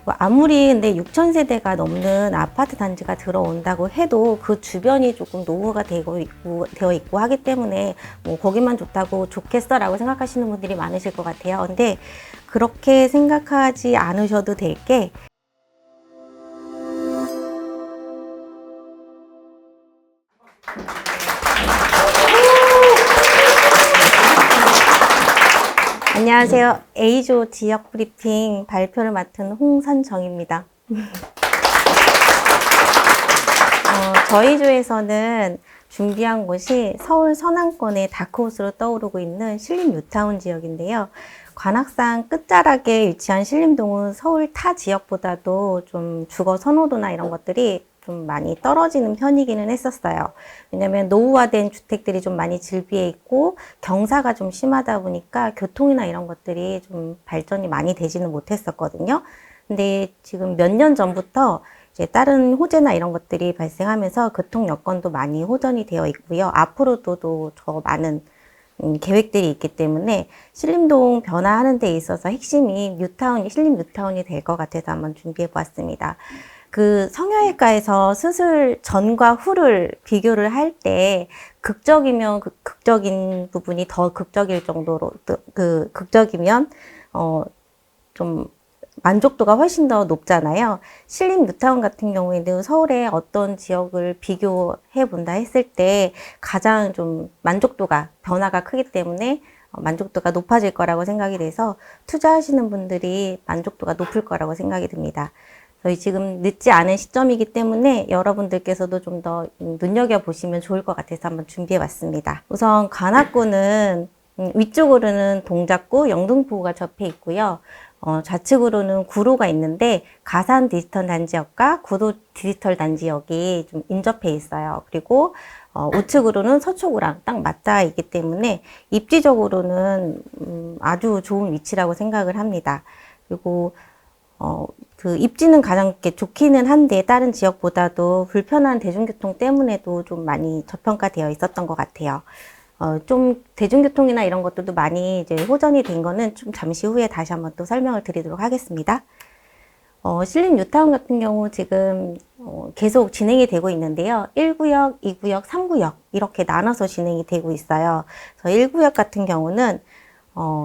뭐 아무리 근데 6천 세대가 넘는 아파트 단지가 들어온다고 해도 그 주변이 조금 노후가 되어 있고 하기 때문에 뭐 거기만 좋다고 좋겠어라고 생각하시는 분들이 많으실 것 같아요. 근데 그렇게 생각하지 않으셔도 될 게 안녕하세요. A조 지역 브리핑 발표를 맡은 홍선정입니다. 저희 조에서는 준비한 곳이 서울 서남권의 다크호스로 떠오르고 있는 신림 뉴타운 지역인데요. 관악산 끝자락에 위치한 신림동은 서울 타 지역보다도 좀 주거 선호도나 이런 것들이 좀 많이 떨어지는 편이기는 했었어요. 왜냐면 노후화된 주택들이 좀 많이 질비해 있고 경사가 좀 심하다 보니까 교통이나 이런 것들이 좀 발전이 많이 되지는 못했었거든요. 근데 지금 몇 년 전부터 이제 다른 호재나 이런 것들이 발생하면서 교통 여건도 많이 호전이 되어 있고요. 앞으로도 더 많은 계획들이 있기 때문에 신림동 변화하는 데 있어서 핵심이 신림 뉴타운이 될 것 같아서 한번 준비해 보았습니다. 그 성형외과에서 수술 전과 후를 비교를 할 때 극적이면 극적인 부분이 더 극적일 정도로 극적이면 좀 만족도가 훨씬 더 높잖아요. 신림 뉴타운 같은 경우에는 서울의 어떤 지역을 비교해 본다 했을 때 가장 좀 만족도가 변화가 크기 때문에 만족도가 높아질 거라고 생각이 돼서 투자하시는 분들이 만족도가 높을 거라고 생각이 듭니다. 저희 지금 늦지 않은 시점이기 때문에 여러분들께서도 좀 더 눈여겨보시면 좋을 것 같아서 한번 준비해 봤습니다. 우선 관악구는 위쪽으로는 동작구, 영등포구가 접해 있고요. 좌측으로는 구로가 있는데 가산 디지털 단지역과 구도 디지털 단지역이 좀 인접해 있어요. 그리고 우측으로는 서초구랑 딱 맞닿아 있기 때문에 입지적으로는 아주 좋은 위치라고 생각을 합니다. 그리고 그 입지는 가장 좋기는 한데 다른 지역보다도 불편한 대중교통 때문에도 좀 많이 저평가되어 있었던 것 같아요. 좀 대중교통이나 이런 것들도 많이 이제 호전이 된 거는 좀 잠시 후에 다시 한번 또 설명을 드리도록 하겠습니다. 신림 뉴타운 같은 경우 지금 계속 진행이 되고 있는데요. 1구역, 2구역, 3구역 이렇게 나눠서 진행이 되고 있어요. 그래서 1구역 같은 경우는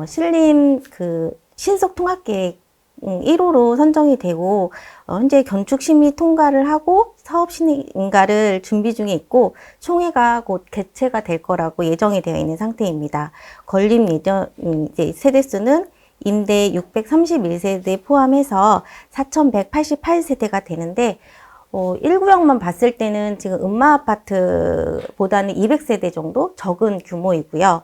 신림 그 신속통합계획 1호로 선정이 되고 현재 건축심의 통과를 하고 사업시행인가를 준비 중에 있고 총회가 곧 개최가 될 거라고 예정이 되어 있는 상태입니다. 건립 예정 이제 세대수는 임대 631세대 포함해서 4,188세대가 되는데 1구역만 봤을 때는 지금 음마아파트보다는 200세대 정도 적은 규모이고요.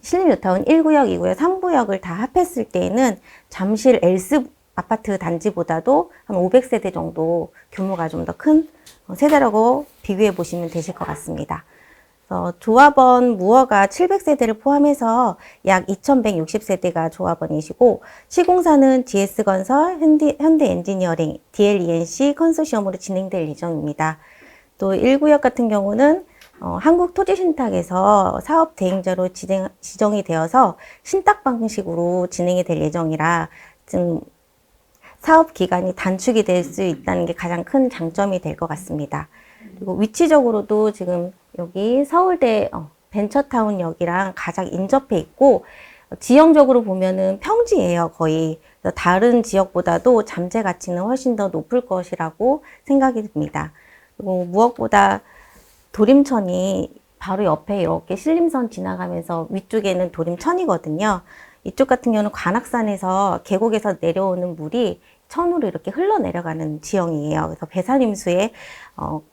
신림 뉴타운 1구역, 2구역, 3구역을 다 합했을 때에는 잠실 엘스 아파트 단지보다도 한 500세대 정도 규모가 좀 더 큰 세대라고 비교해 보시면 되실 것 같습니다. 조합원 무허가 700세대를 포함해서 약 2160세대가 조합원이시고 시공사는 GS건설, 현대엔지니어링, DLENC 컨소시엄으로 진행될 예정입니다. 또 1구역 같은 경우는 한국토지신탁에서 사업 대행자로 지정이 되어서 신탁 방식으로 진행이 될 예정이라 지금 사업 기간이 단축이 될 수 있다는 게 가장 큰 장점이 될 것 같습니다. 그리고 위치적으로도 지금 여기 서울대 벤처타운역이랑 가장 인접해 있고 지형적으로 보면은 평지예요, 거의. 다른 지역보다도 잠재 가치는 훨씬 더 높을 것이라고 생각이 듭니다. 그리고 무엇보다 도림천이 바로 옆에 이렇게 신림선 지나가면서 위쪽에는 도림천이거든요. 이쪽 같은 경우는 관악산에서 계곡에서 내려오는 물이 천으로 이렇게 흘러내려가는 지형이에요. 그래서 배산임수의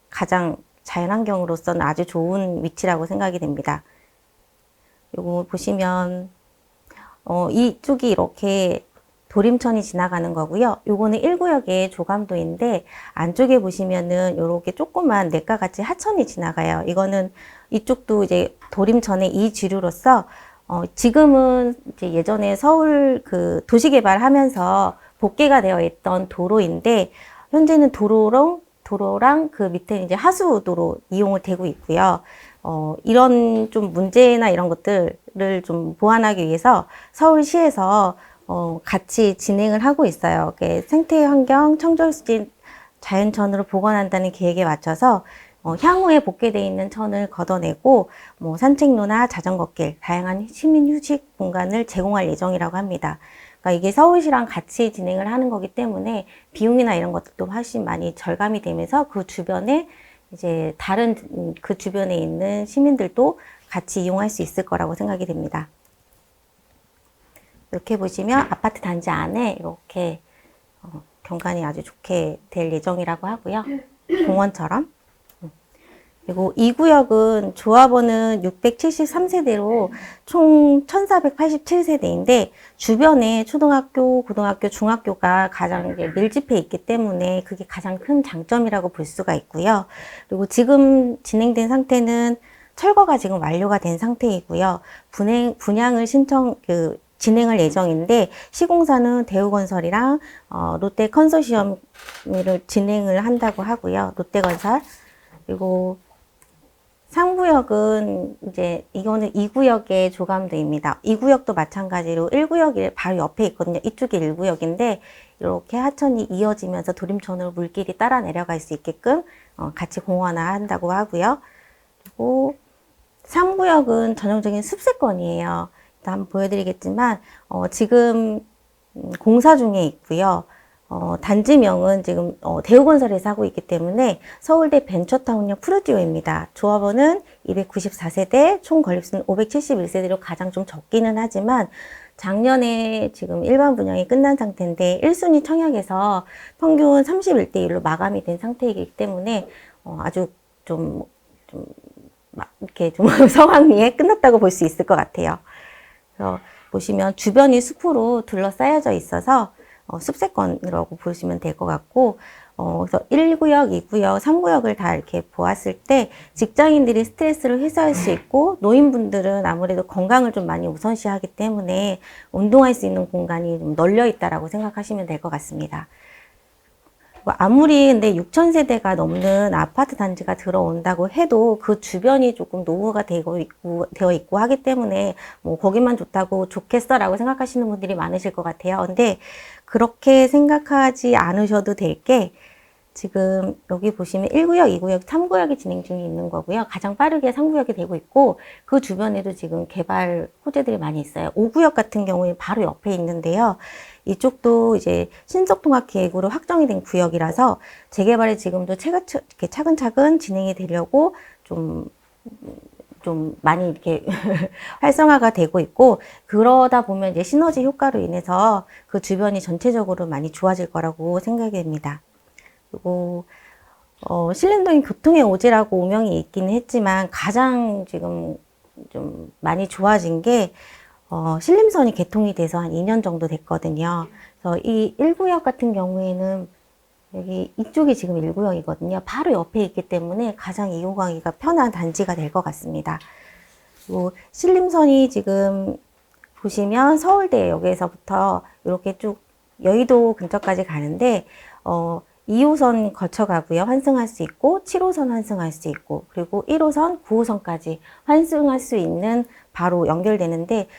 가장 자연환경으로서는 아주 좋은 위치라고 생각이 됩니다. 요거 보시면 이쪽이 이렇게 도림천이 지나가는 거고요. 요거는 1구역의 조감도인데 안쪽에 보시면은 요렇게 조그만 냇가같이 하천이 지나가요. 이거는 이쪽도 이제 도림천의 이지류로서 지금은 이제 예전에 서울 그 도시개발하면서 복개가 되어 있던 도로인데 현재는 도로랑 그 밑에 이제 하수도로 이용을 되고 있고요. 이런 좀 문제나 이런 것들을 좀 보완하기 위해서 서울시에서 같이 진행을 하고 있어요. 생태 환경 청정수지 자연천으로 복원한다는 계획에 맞춰서 향후에 복개되어 있는 천을 걷어내고 뭐 산책로나 자전거길, 다양한 시민 휴식 공간을 제공할 예정이라고 합니다. 그러니까 이게 서울시랑 같이 진행을 하는 거기 때문에 비용이나 이런 것들도 훨씬 많이 절감이 되면서 그 주변에 이제 다른 그 주변에 있는 시민들도 같이 이용할 수 있을 거라고 생각이 됩니다. 이렇게 보시면 아파트 단지 안에 이렇게 경관이 아주 좋게 될 예정이라고 하고요. 공원처럼. 그리고 이 구역은 조합원은 673세대로 총 1487세대인데 주변에 초등학교, 고등학교, 중학교가 가장 밀집해 있기 때문에 그게 가장 큰 장점이라고 볼 수가 있고요. 그리고 지금 진행된 상태는 철거가 지금 완료가 된 상태이고요. 분양을 진행할 예정인데 시공사는 대우건설이랑 롯데 컨소시엄을 진행을 한다고 하고요. 롯데건설. 그리고 3구역은 이제 이거는 2구역의 조감도입니다. 2구역도 마찬가지로 1구역이 바로 옆에 있거든요. 이쪽이 1구역인데 이렇게 하천이 이어지면서 도림천으로 물길이 따라 내려갈 수 있게끔 같이 공원화한다고 하고요. 그리고 3구역은 전형적인 숲세권이에요. 일단 한번 보여드리겠지만 지금 공사 중에 있고요. 단지명은 지금 대우건설에서 하고 있기 때문에 서울대 벤처타운역 푸르지오입니다. 조합원은 294세대, 총 건립수는 571세대로 가장 좀 적기는 하지만 작년에 지금 일반 분양이 끝난 상태인데 1순위 청약에서 평균 31대1로 마감이 된 상태이기 때문에 아주 이렇게 좀 성황리에 끝났다고 볼 수 있을 것 같아요. 그래서 보시면 주변이 숲으로 둘러싸여져 있어서 숲세권이라고 보시면 될 것 같고, 그래서 1구역, 2구역, 3구역을 다 이렇게 보았을 때 직장인들이 스트레스를 해소할 수 있고 노인분들은 아무래도 건강을 좀 많이 우선시하기 때문에 운동할 수 있는 공간이 좀 널려 있다라고 생각하시면 될 것 같습니다. 아무리 근데 6,000세대가 넘는 아파트 단지가 들어온다고 해도 그 주변이 조금 노후가 되어 있고 하기 때문에 뭐 거기만 좋겠어 라고 생각하시는 분들이 많으실 것 같아요. 근데 그렇게 생각하지 않으셔도 될 게 지금 여기 보시면 1구역, 2구역, 3구역이 진행 중에 있는 거고요. 가장 빠르게 3구역이 되고 있고 그 주변에도 지금 개발 호재들이 많이 있어요. 5구역 같은 경우에 바로 옆에 있는데요. 이쪽도 이제 신속통합계획으로 확정이 된 구역이라서 재개발이 지금도 차근차근 진행이 되려고 좀 많이 이렇게 활성화가 되고 있고 그러다 보면 이제 시너지 효과로 인해서 그 주변이 전체적으로 많이 좋아질 거라고 생각이 됩니다. 그리고 신림동이 교통의 오지라고 오명이 있기는 했지만 가장 지금 좀 많이 좋아진 게 신림선이 개통이 돼서 한 2년 정도 됐거든요. 그래서 이 1구역 같은 경우에는 이쪽이 지금 1구역이거든요. 바로 옆에 있기 때문에 가장 이용하기가 편한 단지가 될 것 같습니다. 그리고 신림선이 지금 보시면 서울대역에서부터 이렇게 쭉 여의도 근처까지 가는데 2호선 거쳐가고요. 환승할 수 있고 7호선 환승할 수 있고 그리고 1호선, 9호선까지 환승할 수 있는 바로 연결되는데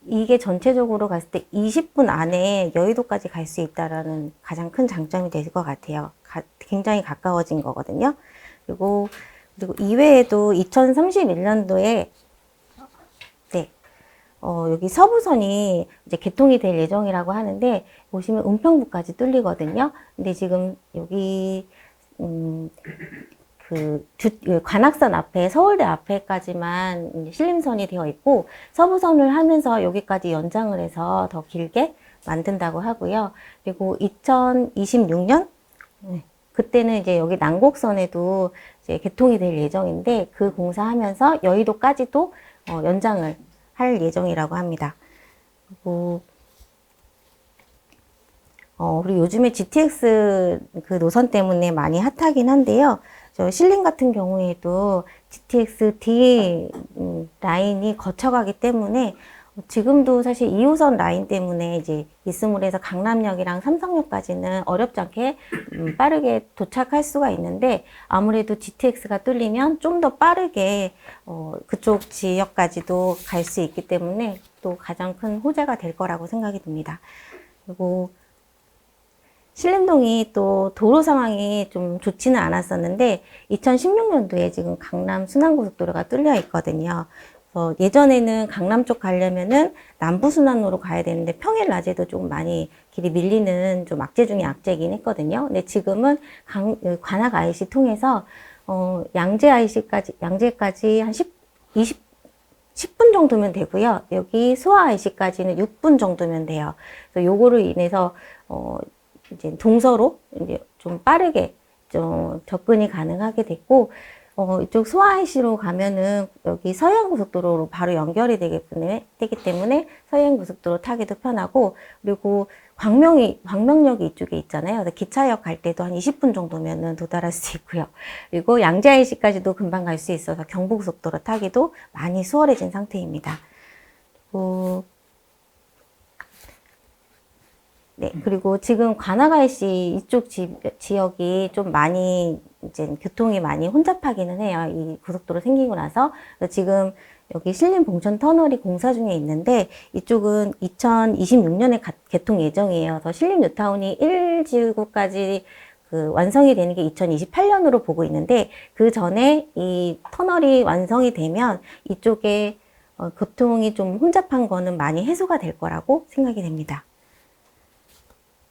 이게 전체적으로 갔을 때 20분 안에 여의도까지 갈 수 있다라는 가장 큰 장점이 될 것 같아요. 굉장히 가까워진 거거든요. 그리고 이외에도 2031년도에 여기 서부선이 이제 개통이 될 예정이라고 하는데 보시면 은평구까지 뚫리거든요. 근데 지금 여기 관악산 앞에 서울대 앞에까지만 신림선이 되어 있고 서부선을 하면서 여기까지 연장을 해서 더 길게 만든다고 하고요. 그리고 2026년 그때는 이제 여기 난곡선에도 이제 개통이 될 예정인데 그 공사하면서 여의도까지도 연장을 할 예정이라고 합니다. 그리고 요즘에 GTX 그 노선 때문에 많이 핫하긴 한데요. 저 신림 같은 경우에도 GTX D 라인이 거쳐가기 때문에 지금도 사실 2호선 라인 때문에 이제 이스몰에서 강남역이랑 삼성역까지는 어렵지 않게 빠르게 도착할 수가 있는데, 아무래도 GTX가 뚫리면 좀 더 빠르게 그쪽 지역까지도 갈 수 있기 때문에 또 가장 큰 호재가 될 거라고 생각이 듭니다. 그리고 신림동이 또 도로 상황이 좀 좋지는 않았었는데 2016년도에 지금 강남 순환고속도로가 뚫려 있거든요. 예전에는 강남 쪽 가려면은 남부순환로로 가야 되는데 평일 낮에도 좀 많이 길이 밀리는 좀 악재 중에 악재이긴 했거든요. 근데 지금은 관악 IC 통해서 양재 양재까지 한 10분 정도면 되고요. 여기 수화 IC까지는 6분 정도면 돼요. 그래서 요거로 인해서 이제 동서로 이제 좀 빠르게 좀 접근이 가능하게 됐고, 이쪽 소아IC로 가면은 여기 서해안고속도로로 바로 연결이 되기 때문에 서해안고속도로 타기도 편하고, 그리고 광명역이 이쪽에 있잖아요. 기차역 갈 때도 한 20분 정도면은 도달할 수 있고요. 그리고 양재 IC까지도 금방 갈 수 있어서 경부고속도로 타기도 많이 수월해진 상태입니다. 네, 그리고 지금 관악 IC 이쪽 지역이 좀 많이 이제 교통이 많이 혼잡하기는 해요. 이 고속도로 생기고 나서. 지금 여기 신림 봉천 터널이 공사 중에 있는데 이쪽은 2026년에 개통 예정이에요. 그래서 신림 뉴타운이 1지구까지 완성이 되는 게 2028년으로 보고 있는데, 그 전에 이 터널이 완성이 되면 이쪽에 교통이 좀 혼잡한 거는 많이 해소가 될 거라고 생각이 됩니다.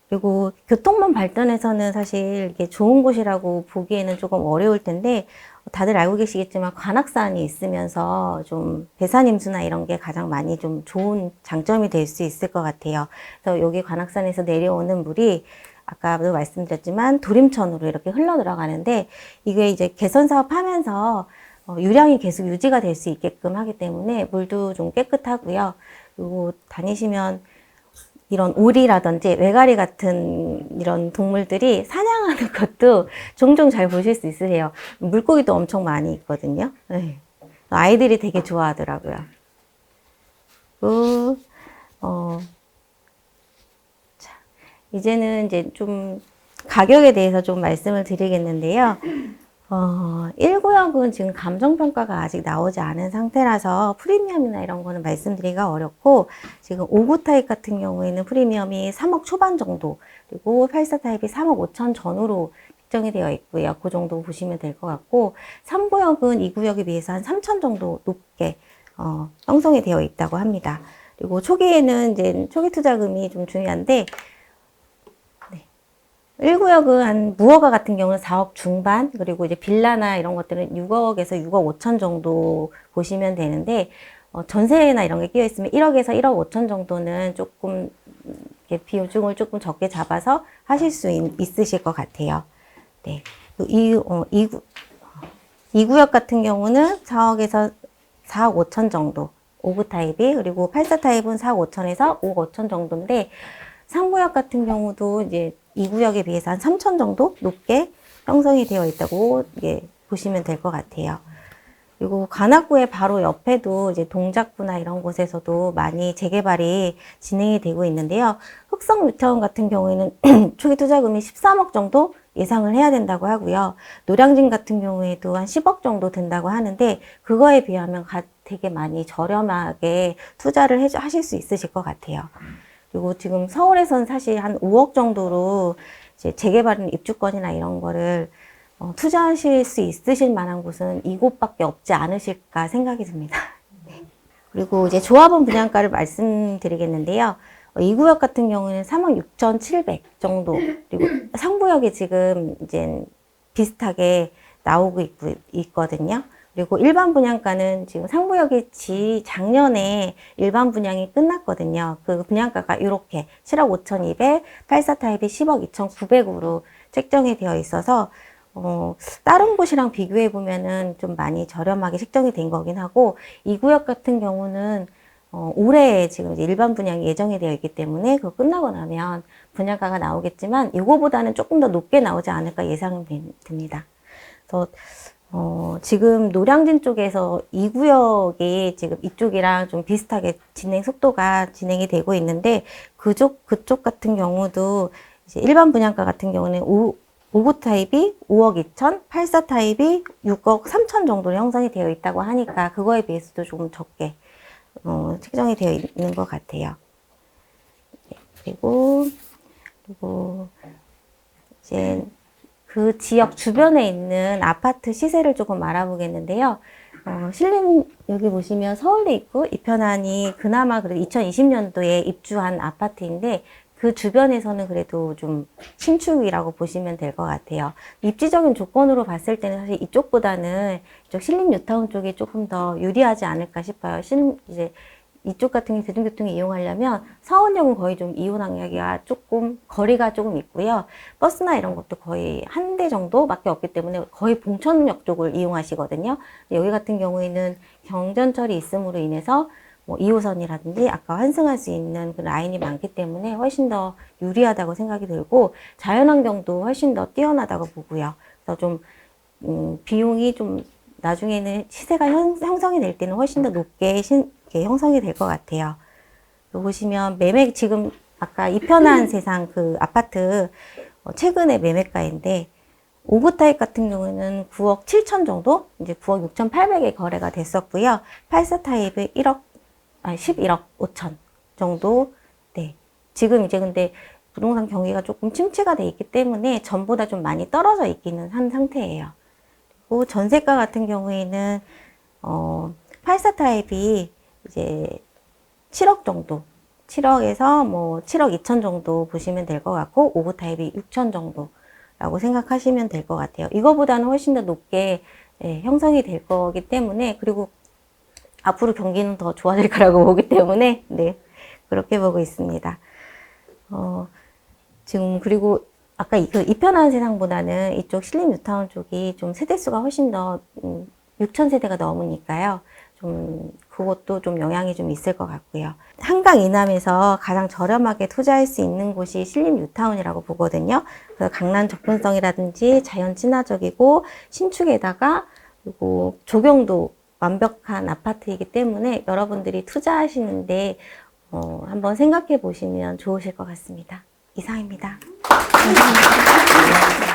그리고 교통만 발전해서는 사실 이게 좋은 곳이라고 보기에는 조금 어려울 텐데, 다들 알고 계시겠지만 관악산이 있으면서 좀 배산임수나 이런 게 가장 많이 좀 좋은 장점이 될 수 있을 것 같아요. 그래서 여기 관악산에서 내려오는 물이 아까도 말씀드렸지만 도림천으로 이렇게 흘러 들어가는데, 이게 이제 개선 사업하면서 유량이 계속 유지가 될 수 있게끔 하기 때문에 물도 좀 깨끗하고요. 그리고 다니시면 이런 오리라든지 외가리 같은 이런 동물들이 사냥하는 것도 종종 잘 보실 수 있으세요. 물고기도 엄청 많이 있거든요. 네. 아이들이 되게 좋아하더라고요. 자, 이제는 이제 좀 가격에 대해서 좀 말씀을 드리겠는데요. 1구역은 지금 감정평가가 아직 나오지 않은 상태라서 프리미엄이나 이런 거는 말씀드리기가 어렵고, 지금 5구 타입 같은 경우에는 프리미엄이 3억 초반 정도, 그리고 84 타입이 3억 5천 전후로 책정이 되어 있고요. 그 정도 보시면 될 것 같고, 3구역은 2구역에 비해서 한 3천 정도 높게 형성이 되어 있다고 합니다. 그리고 초기에는 이제 초기 투자금이 좀 중요한데, 1구역은 한 무허가 같은 경우는 4억 중반, 그리고 이제 빌라나 이런 것들은 6억에서 6억 5천 정도 보시면 되는데, 전세나 이런 게 끼어 있으면 1억에서 1억 5천 정도는 조금 비중을 조금 적게 잡아서 하실 수 있으실 것 같아요. 네. 2구역 같은 경우는 4억에서 4억 5천 정도, 5구 타입이, 그리고 84 타입은 4억 5천에서 5억 5천 정도인데, 3구역 같은 경우도 이제 2구역에 비해서 한 3천 정도 높게 형성이 되어 있다고 보시면 될 것 같아요. 그리고 관악구의 바로 옆에도 이제 동작구나 이런 곳에서도 많이 재개발이 진행이 되고 있는데요. 흑성 뉴타운 같은 경우에는 초기 투자금이 13억 정도 예상을 해야 된다고 하고요. 노량진 같은 경우에도 한 10억 정도 든다고 하는데, 그거에 비하면 되게 많이 저렴하게 투자를 하실 수 있으실 것 같아요. 그리고 지금 서울에서는 사실 한 5억 정도로 이제 재개발은 입주권이나 이런 거를 투자하실 수 있으실 만한 곳은 이곳밖에 없지 않으실까 생각이 듭니다. 네. 그리고 이제 조합원 분양가를 말씀드리겠는데요. 2구역 같은 경우는 3억 6,700 정도, 그리고 상부역이 지금 이제 비슷하게 나오고 있거든요. 그리고 일반 분양가는 지금 상부역이 작년에 일반 분양이 끝났거든요. 그 분양가가 이렇게 7억 5,200, 84 타입이 10억 2,900으로 책정이 되어 있어서 다른 곳이랑 비교해 보면은 좀 많이 저렴하게 책정이 된 거긴 하고, 2구역 같은 경우는 올해 지금 일반 분양이 예정이 되어 있기 때문에 그거 끝나고 나면 분양가가 나오겠지만 이거보다는 조금 더 높게 나오지 않을까 예상이 됩니다. 그래서 지금 노량진 쪽에서 2구역이 지금 이쪽이랑 좀 비슷하게 진행 속도가 진행이 되고 있는데, 그쪽 같은 경우도 이제 일반 분양가 같은 경우는 5구 타입이 5억 2천, 84 타입이 6억 3천 정도로 형성이 되어 있다고 하니까 그거에 비해서도 조금 적게 책정이 되어 있는 것 같아요. 그리고 이제 그 지역 주변에 있는 아파트 시세를 조금 알아보겠는데요. 신림 여기 보시면 서울대 있고 이편안이 그나마 그래도 2020년도에 입주한 아파트인데, 그 주변에서는 그래도 좀 신축이라고 보시면 될 것 같아요. 입지적인 조건으로 봤을 때는 사실 이쪽보다는 이쪽 신림 뉴타운 쪽이 조금 더 유리하지 않을까 싶어요. 이제 이쪽 같은 경우 대중교통을 이용하려면 서원역은 거의 좀 이용하기가 조금 거리가 조금 있고요. 버스나 이런 것도 거의 한 대 정도밖에 없기 때문에 거의 봉천역 쪽을 이용하시거든요. 여기 같은 경우에는 경전철이 있음으로 인해서 뭐 2호선이라든지 아까 환승할 수 있는 그 라인이 많기 때문에 훨씬 더 유리하다고 생각이 들고, 자연환경도 훨씬 더 뛰어나다고 보고요. 그래서 좀 비용이 좀 나중에는 시세가 형성이 될 때는 훨씬 더 높게 이렇게 형성이 될 것 같아요. 보시면 매매 지금 아까 이편한 세상 그 아파트 최근에 매매가인데, 5구 타입 같은 경우는 9억 7천 정도, 이제 9억 6,800에 거래가 됐었고요. 84 타입은 11억 5천 정도. 네. 지금 이제 근데 부동산 경기가 조금 침체가 돼 있기 때문에 전보다 좀 많이 떨어져 있기는 한 상태예요. 그리고 전세가 같은 경우에는 84 타입이 이제 7억 정도, 7억에서 뭐 7억 2천 정도 보시면 될 것 같고, 5구 타입이 6천 정도라고 생각하시면 될 것 같아요. 이거보다는 훨씬 더 높게 형성이 될 거기 때문에, 그리고 앞으로 경기는 더 좋아질 거라고 보기 때문에, 네, 그렇게 보고 있습니다. 지금 그리고 아까 그 이편한 세상보다는 이쪽 신림 뉴타운 쪽이 좀 세대수가 훨씬 더 6천 세대가 넘으니까요. 좀 그것도 좀 영향이 좀 있을 것 같고요. 한강 이남에서 가장 저렴하게 투자할 수 있는 곳이 신림 뉴타운이라고 보거든요. 그래서 강남 접근성이라든지 자연 친화적이고 신축에다가 그리고 조경도 완벽한 아파트이기 때문에 여러분들이 투자하시는데 한번 생각해 보시면 좋으실 것 같습니다. 이상입니다. 감사합니다.